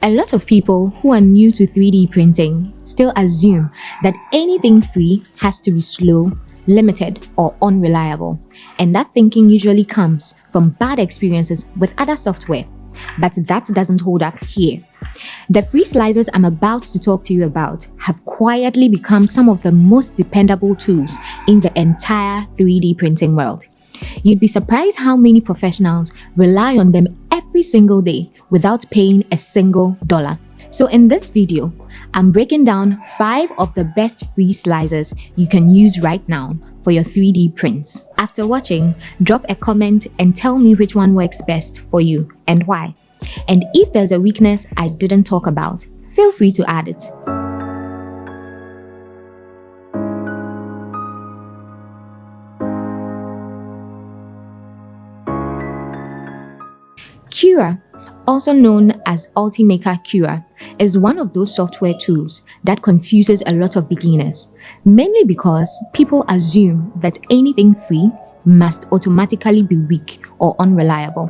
A lot of people who are new to 3D printing still assume that anything free has to be slow, limited, or unreliable, and that thinking usually comes from bad experiences with other software. But that doesn't hold up here. The free slicers I'm about to talk to you about have quietly become some of the most dependable tools in the entire 3D printing world. You'd be surprised how many professionals rely on them every single day without paying a single dollar. So in this video, I'm breaking down 5 of the best free slicers you can use right now for your 3D prints. After watching, drop a comment and tell me which one works best for you and why. And if there's a weakness I didn't talk about, feel free to add it. Cura, also known as Ultimaker Cura, is one of those software tools that confuses a lot of beginners, mainly because people assume that anything free must automatically be weak or unreliable.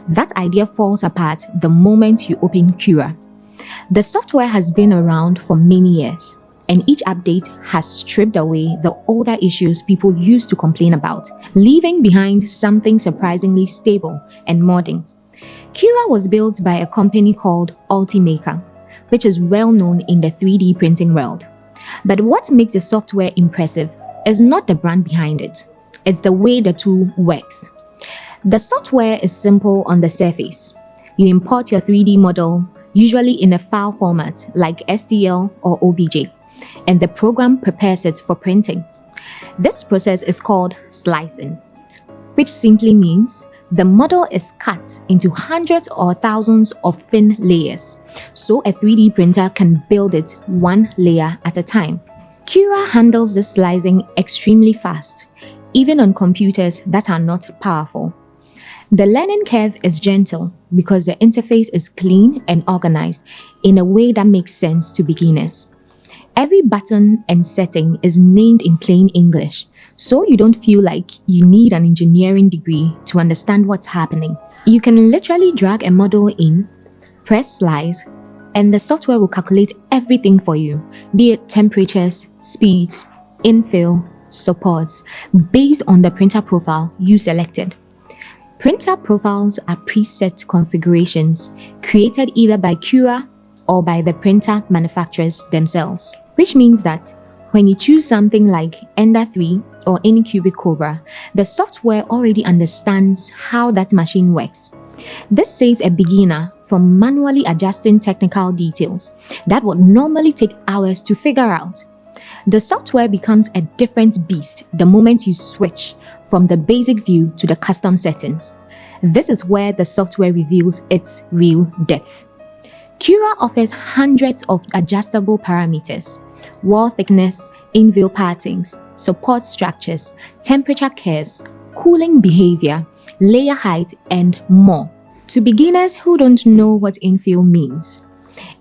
That idea falls apart the moment you open Cura. The software has been around for many years, and each update has stripped away the older issues people used to complain about, leaving behind something surprisingly stable and modern. Cura was built by a company called Ultimaker, which is well known in the 3D printing world. But what makes the software impressive is not the brand behind it, it's the way the tool works. The software is simple on the surface. You import your 3D model, usually in a file format like STL or OBJ, and the program prepares it for printing. This process is called slicing, which simply means the model is cut into hundreds or thousands of thin layers, so a 3D printer can build it one layer at a time. Cura handles this slicing extremely fast, even on computers that are not powerful. The learning curve is gentle because the interface is clean and organized in a way that makes sense to beginners. Every button and setting is named in plain English, so you don't feel like you need an engineering degree to understand what's happening. You can literally drag a model in, press slice, and the software will calculate everything for you, be it temperatures, speeds, infill, supports, based on the printer profile you selected. Printer profiles are preset configurations created either by Cura or by the printer manufacturers themselves, which means that when you choose something like Ender 3 or any cubic Cobra, the software already understands how that machine works. This saves a beginner from manually adjusting technical details that would normally take hours to figure out. The software becomes a different beast the moment you switch from the basic view to the custom settings. This is where the software reveals its real depth. Cura offers hundreds of adjustable parameters: wall thickness, infill patterns, support structures, temperature curves, cooling behavior, layer height, and more. To beginners who don't know what infill means,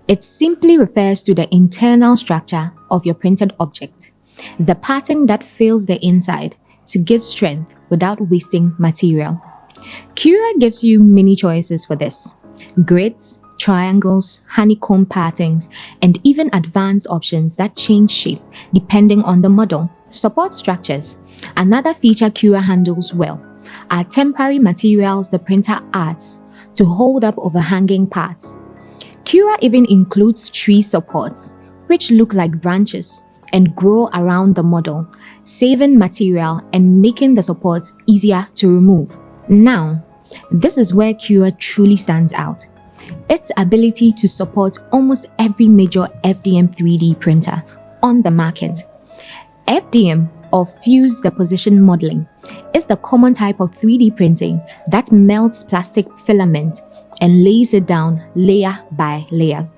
it simply refers to the internal structure of your printed object, the pattern that fills the inside to give strength without wasting material. Cura gives you many choices for this: grids, triangles, honeycomb patterns, and even advanced options that change shape depending on the model. Support structures, another feature Cura handles well, are temporary materials the printer adds to hold up overhanging parts. Cura even includes tree supports, which look like branches and grow around the model, saving material and making the supports easier to remove. Now, this is where Cura truly stands out: its ability to support almost every major FDM 3D printer on the market. FDM, or Fused Deposition Modeling, is the common type of 3D printing that melts plastic filament and lays it down layer by layer.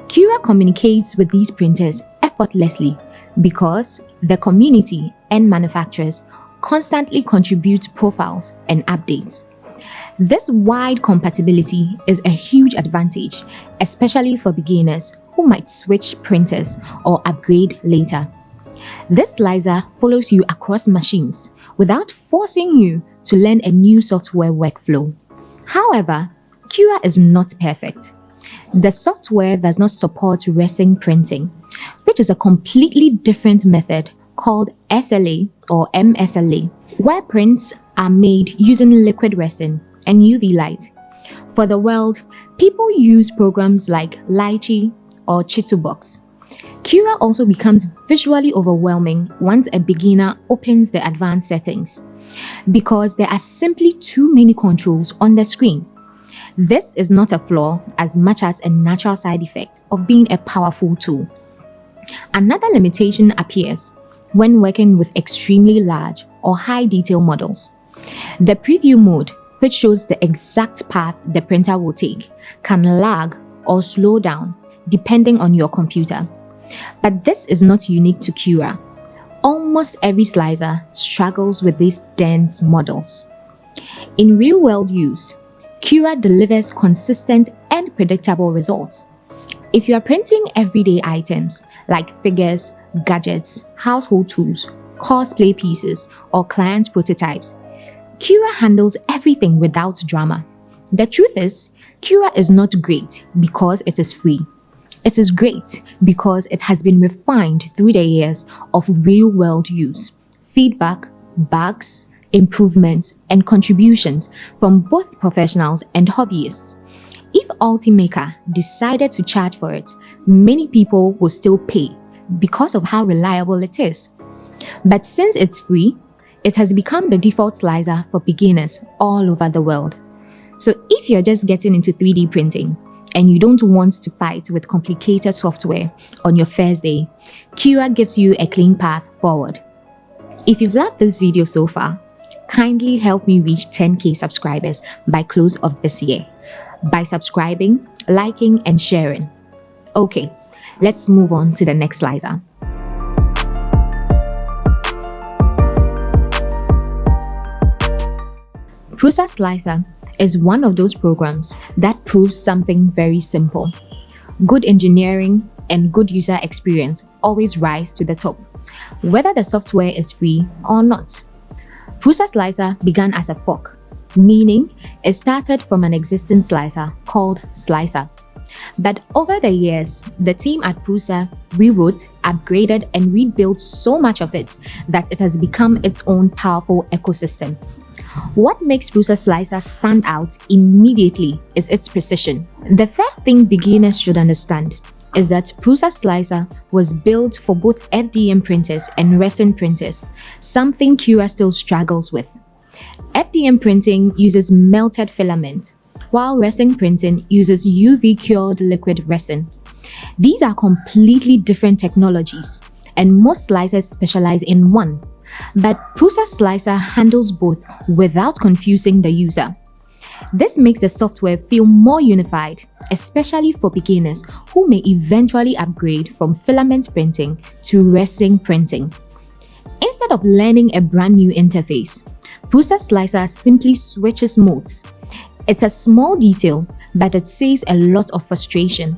Cura communicates with these printers effortlessly because the community and manufacturers constantly contribute profiles and updates. This wide compatibility is a huge advantage, especially for beginners who might switch printers or upgrade later. This slicer follows you across machines without forcing you to learn a new software workflow. However, Cura is not perfect. The software does not support resin printing, which is a completely different method called SLA or MSLA, where prints are made using liquid resin and UV light. For the world, people use programs like Lychee or Chitubox. Cura also becomes visually overwhelming once a beginner opens the advanced settings, because there are simply too many controls on the screen. This is not a flaw as much as a natural side effect of being a powerful tool. Another limitation appears when working with extremely large or high detail models. The preview mode, which shows the exact path the printer will take, can lag or slow down depending on your computer. But this is not unique to Cura. Almost every slicer struggles with these dense models. In real-world use, Cura delivers consistent and predictable results. If you are printing everyday items like figures, gadgets, household tools, cosplay pieces, or client prototypes, Cura handles everything without drama. The truth is, Cura is not great because it is free. It is great because it has been refined through the years of real-world use, feedback, bugs, improvements, and contributions from both professionals and hobbyists. If Ultimaker decided to charge for it, many people will still pay because of how reliable it is. But since it's free, it has become the default slicer for beginners all over the world. So if you're just getting into 3D printing and you don't want to fight with complicated software on your first day, Cura gives you a clean path forward. If you've liked this video so far, kindly help me reach 10,000 subscribers by close of this year by subscribing, liking, and sharing. Okay, let's move on to the next slicer. Prusa Slicer is one of those programs that proves something very simple. Good engineering and good user experience always rise to the top, whether the software is free or not. Prusa Slicer began as a fork, meaning it started from an existing slicer called Slicer. But over the years, the team at Prusa rewrote, upgraded, and rebuilt so much of it that it has become its own powerful ecosystem. What makes Prusa Slicer stand out immediately is its precision. The first thing beginners should understand is that Prusa Slicer was built for both FDM printers and resin printers, something Cura still struggles with. FDM printing uses melted filament, while resin printing uses UV-cured liquid resin. These are completely different technologies, and most slicers specialize in one. But Prusa Slicer handles both without confusing the user. This makes the software feel more unified, especially for beginners who may eventually upgrade from filament printing to resin printing. Instead of learning a brand new interface, Prusa Slicer simply switches modes. It's a small detail, but it saves a lot of frustration.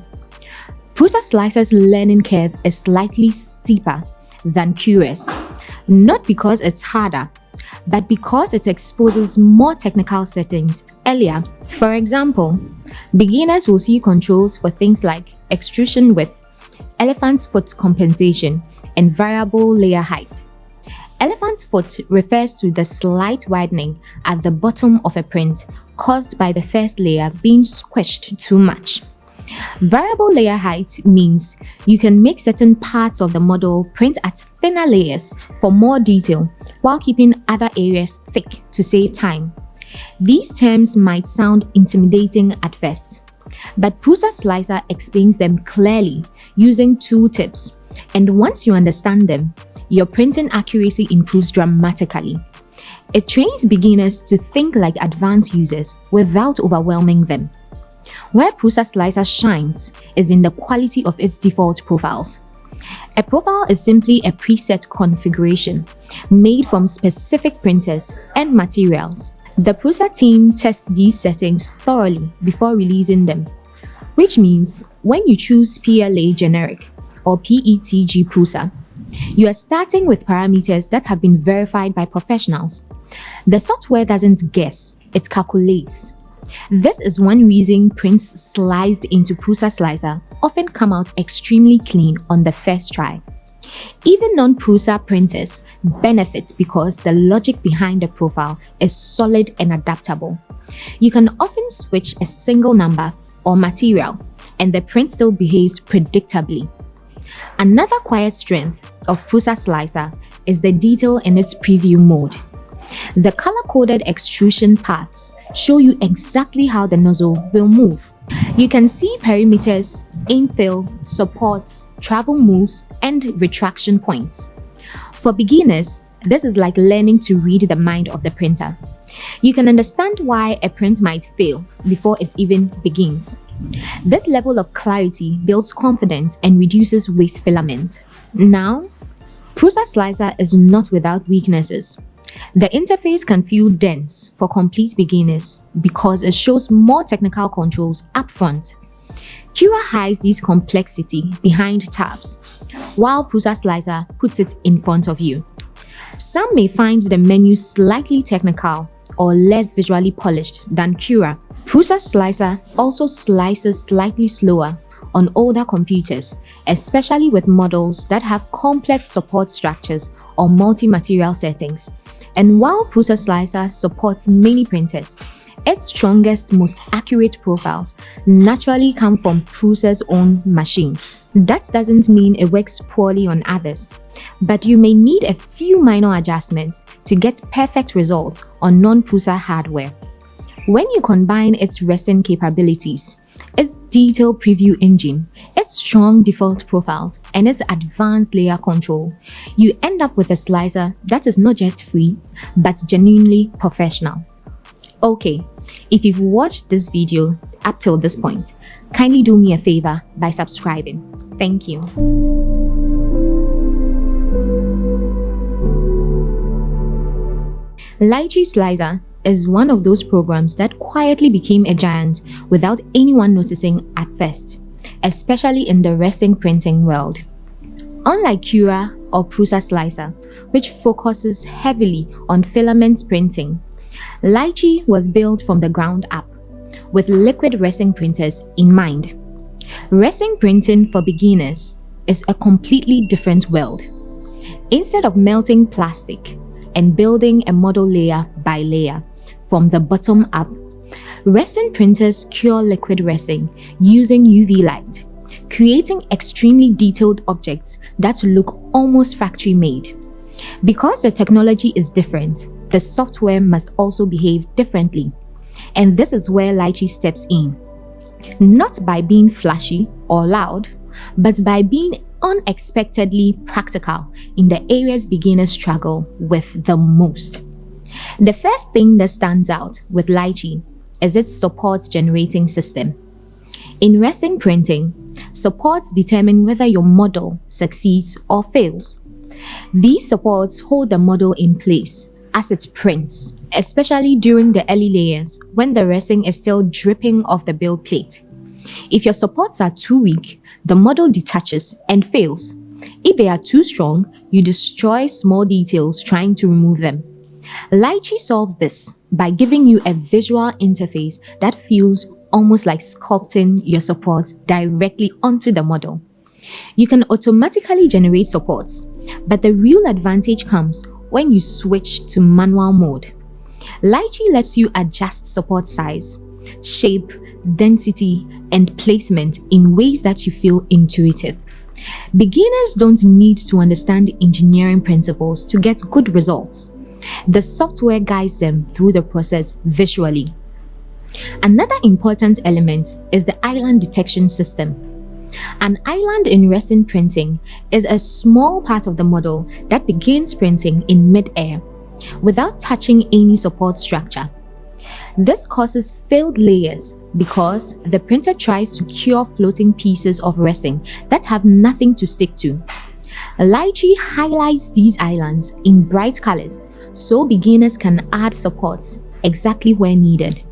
Prusa Slicer's learning curve is slightly steeper than Cura's, not because it's harder, but because it exposes more technical settings earlier. For example, beginners will see controls for things like extrusion width, elephant's foot compensation, and variable layer height. Elephant's foot refers to the slight widening at the bottom of a print caused by the first layer being squished too much. Variable layer height means you can make certain parts of the model print at thinner layers for more detail while keeping other areas thick to save time. These terms might sound intimidating at first, but Prusa Slicer explains them clearly using tooltips, and once you understand them, your printing accuracy improves dramatically. It trains beginners to think like advanced users without overwhelming them. Where Prusa Slicer shines is in the quality of its default profiles. A profile is simply a preset configuration made from specific printers and materials. The Prusa team tests these settings thoroughly before releasing them, which means when you choose PLA Generic or PETG Prusa, you are starting with parameters that have been verified by professionals. The software doesn't guess, it calculates. This is one reason prints sliced into Prusa Slicer often come out extremely clean on the first try. Even non-Prusa printers benefit because the logic behind the profile is solid and adaptable. You can often switch a single number or material and the print still behaves predictably. Another quiet strength of Prusa Slicer is the detail in its preview mode. The color-coded extrusion paths show you exactly how the nozzle will move. You can see perimeters, infill, supports, travel moves, and retraction points. For beginners, this is like learning to read the mind of the printer. You can understand why a print might fail before it even begins. This level of clarity builds confidence and reduces waste filament. Now, Prusa Slicer is not without weaknesses. The interface can feel dense for complete beginners because it shows more technical controls up front. Cura hides this complexity behind tabs, while Prusa Slicer puts it in front of you. Some may find the menu slightly technical or less visually polished than Cura. Prusa Slicer also slices slightly slower on older computers, especially with models that have complex support structures or multi-material settings. And while Prusa Slicer supports many printers, its strongest, most accurate profiles naturally come from Prusa's own machines. That doesn't mean it works poorly on others, but you may need a few minor adjustments to get perfect results on non-Prusa hardware. When you combine its Resin capabilities, its detailed preview engine, its strong default profiles, and its advanced layer control, you end up with a slicer that is not just free, but genuinely professional. Okay, if you've watched this video up till this point, kindly do me a favor by subscribing. Thank you. Lychee Slicer is one of those programs that quietly became a giant without anyone noticing at first, especially in the resin printing world. Unlike Cura or Prusa Slicer, which focuses heavily on filament printing, Lychee was built from the ground up, with liquid resin printers in mind. Resin printing for beginners is a completely different world. Instead of melting plastic and building a model layer by layer from the bottom up, resin printers cure liquid resin using UV light, creating extremely detailed objects that look almost factory-made. Because the technology is different, the software must also behave differently. And this is where Lychee steps in. Not by being flashy or loud, but by being unexpectedly practical in the areas beginners struggle with the most. The first thing that stands out with Lychee is its support generating system. In resin printing, supports determine whether your model succeeds or fails. These supports hold the model in place as it prints, especially during the early layers when the resin is still dripping off the build plate. If your supports are too weak, the model detaches and fails. If they are too strong, you destroy small details trying to remove them. Lychee solves this by giving you a visual interface that feels almost like sculpting your supports directly onto the model. You can automatically generate supports, but the real advantage comes when you switch to manual mode. Lychee lets you adjust support size, shape, density, and placement in ways that you feel intuitive. Beginners don't need to understand engineering principles to get good results. The software guides them through the process visually. Another important element is the island detection system. An island in resin printing is a small part of the model that begins printing in mid-air without touching any support structure. This causes failed layers because the printer tries to cure floating pieces of resin that have nothing to stick to. Lychee highlights these islands in bright colors so beginners can add supports exactly where needed.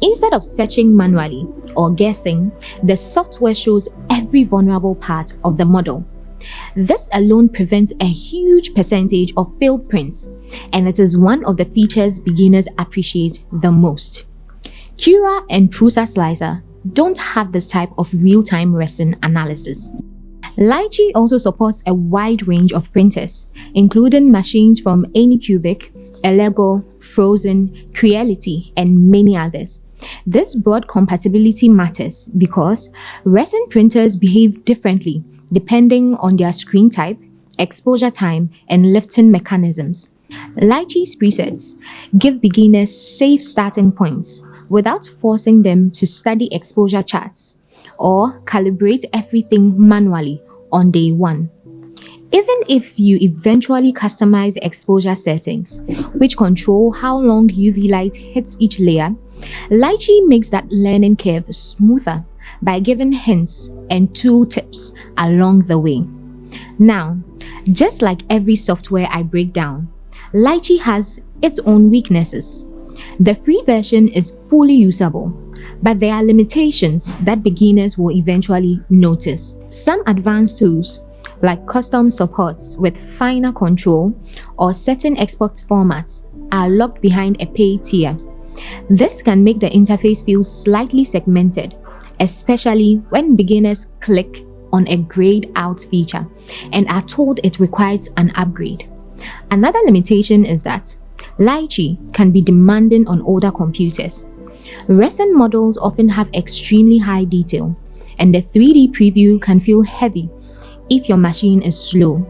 Instead of searching manually or guessing, the software shows every vulnerable part of the model. This alone prevents a huge percentage of failed prints, and it is one of the features beginners appreciate the most. Cura and Prusa Slicer don't have this type of real-time resin analysis. Lychee also supports a wide range of printers, including machines from Anycubic, Lego, Frozen, Creality, and many others. This broad compatibility matters because resin printers behave differently depending on their screen type, exposure time, and lifting mechanisms. Lychee's presets give beginners safe starting points without forcing them to study exposure charts or calibrate everything manually on day one. Even if you eventually customize exposure settings, which control how long UV light hits each layer, Lychee makes that learning curve smoother by giving hints and tool tips along the way. Now, just like every software I break down, Lychee has its own weaknesses. The free version is fully usable, but there are limitations that beginners will eventually notice. Some advanced tools, like custom supports with finer control or certain export formats, are locked behind a paid tier. This can make the interface feel slightly segmented, especially when beginners click on a grayed out feature and are told it requires an upgrade. Another limitation is that Lychee can be demanding on older computers. Resin models often have extremely high detail, and the 3D preview can feel heavy if your machine is slow.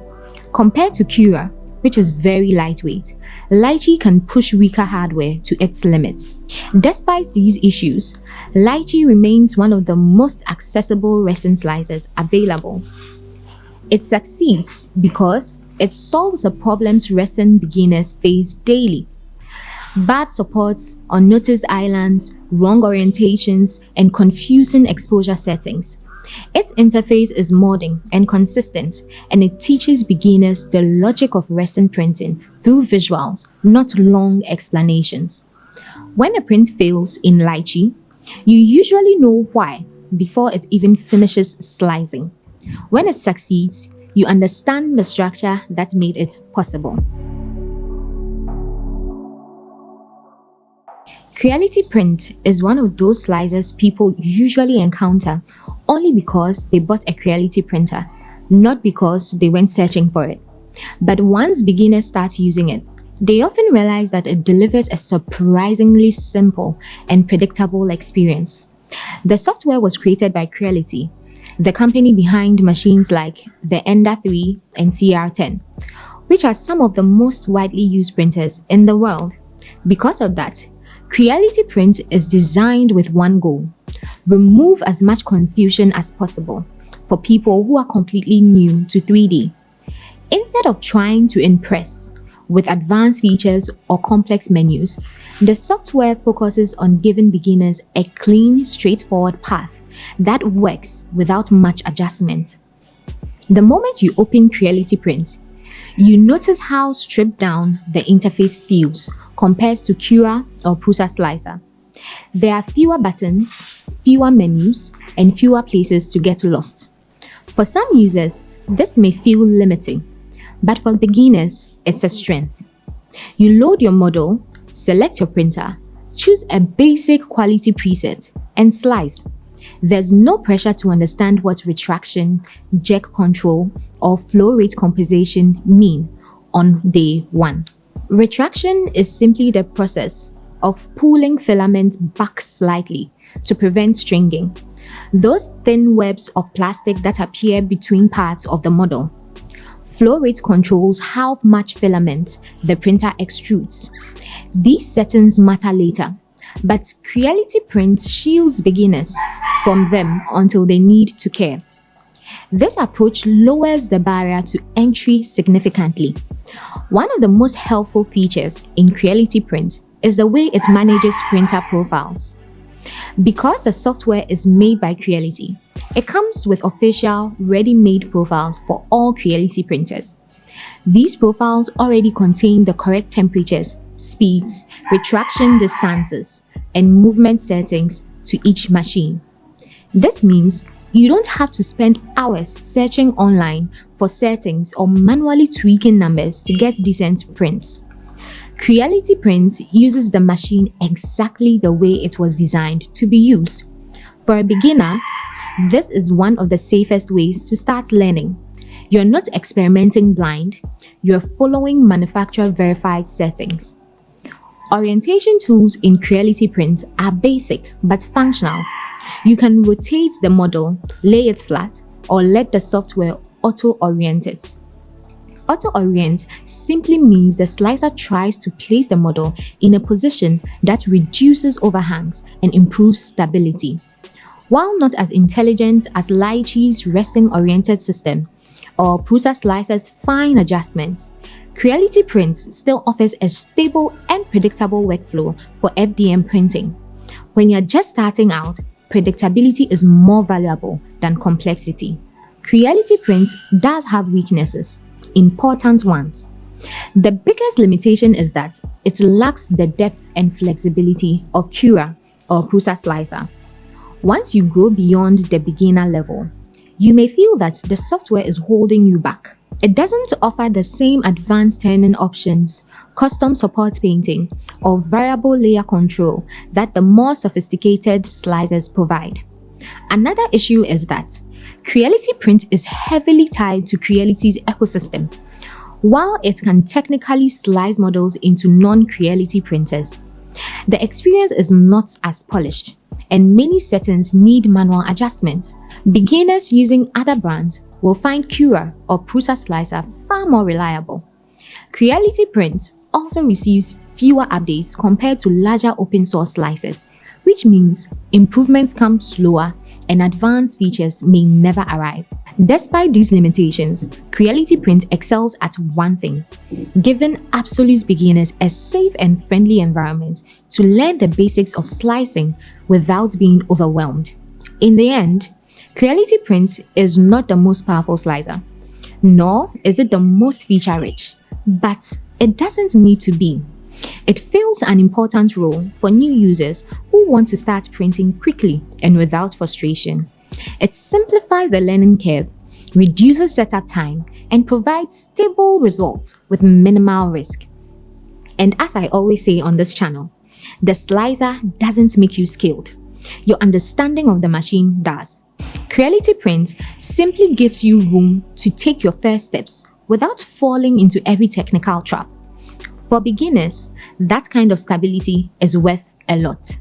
Compared to Cura, which is very lightweight, Lychee can push weaker hardware to its limits. Despite these issues, Lychee remains one of the most accessible resin slicers available. It succeeds because it solves the problems resin beginners face daily. Bad supports, unnoticed islands, wrong orientations, and confusing exposure settings. Its interface is modern and consistent, and it teaches beginners the logic of resin printing through visuals, not long explanations. When a print fails in Lychee, you usually know why before it even finishes slicing. When it succeeds, you understand the structure that made it possible. Creality Print is one of those slicers people usually encounter only because they bought a Creality printer, not because they went searching for it. But once beginners start using it, they often realize that it delivers a surprisingly simple and predictable experience. The software was created by Creality, the company behind machines like the Ender 3 and CR10, which are some of the most widely used printers in the world. Because of that, Creality Print is designed with one goal: remove as much confusion as possible for people who are completely new to 3D. Instead of trying to impress with advanced features or complex menus, the software focuses on giving beginners a clean, straightforward path that works without much adjustment. The moment you open Creality Print, you notice how stripped down the interface feels compared to Cura or Prusa Slicer. There are fewer buttons, fewer menus, and fewer places to get lost. For some users, this may feel limiting, but for beginners, it's a strength. You load your model, select your printer, choose a basic quality preset, and slice. There's no pressure to understand what retraction, jerk control, or flow rate compensation mean on day one. Retraction is simply the process of pulling filament back slightly to prevent stringing, those thin webs of plastic that appear between parts of the model. Flow rate controls how much filament the printer extrudes. These settings matter later, but Creality Print shields beginners from them until they need to care. This approach lowers the barrier to entry significantly. One of the most helpful features in Creality Print is the way it manages printer profiles. Because the software is made by Creality, it comes with official, ready-made profiles for all Creality printers. These profiles already contain the correct temperatures, speeds, retraction distances, and movement settings to each machine. This means you don't have to spend hours searching online for settings or manually tweaking numbers to get decent prints. Creality Print uses the machine exactly the way it was designed to be used. For a beginner, this is one of the safest ways to start learning. You're not experimenting blind, you're following manufacturer-verified settings. Orientation tools in Creality Print are basic but functional. You can rotate the model, lay it flat, or let the software auto-orient it. Auto-orient simply means the slicer tries to place the model in a position that reduces overhangs and improves stability. While not as intelligent as Lychee's resin-oriented system or Prusa Slicer's fine adjustments, Creality Print still offers a stable and predictable workflow for FDM printing. When you're just starting out, predictability is more valuable than complexity. Creality Print does have weaknesses, important ones. The biggest limitation is that it lacks the depth and flexibility of Cura or Prusa Slicer. Once you go beyond the beginner level, you may feel that the software is holding you back. It doesn't offer the same advanced turning options, custom support painting, or variable layer control that the more sophisticated slicers provide. Another issue is that Creality Print is heavily tied to Creality's ecosystem. While it can technically slice models into non-Creality printers, the experience is not as polished, and many settings need manual adjustments. Beginners using other brands will find Cura or Prusa Slicer far more reliable. Creality Print also receives fewer updates compared to larger open source slicers, which means improvements come slower and advanced features may never arrive. Despite these limitations, Creality Print excels at one thing: giving absolute beginners a safe and friendly environment to learn the basics of slicing without being overwhelmed. In the end, Creality Print is not the most powerful slicer, nor is it the most feature-rich, but it doesn't need to be. It fills an important role for new users who want to start printing quickly and without frustration. It simplifies the learning curve, reduces setup time, and provides stable results with minimal risk. And as I always say on this channel, the slicer doesn't make you skilled. Your understanding of the machine does. Creality Print simply gives you room to take your first steps without falling into every technical trap. For beginners, that kind of stability is worth a lot.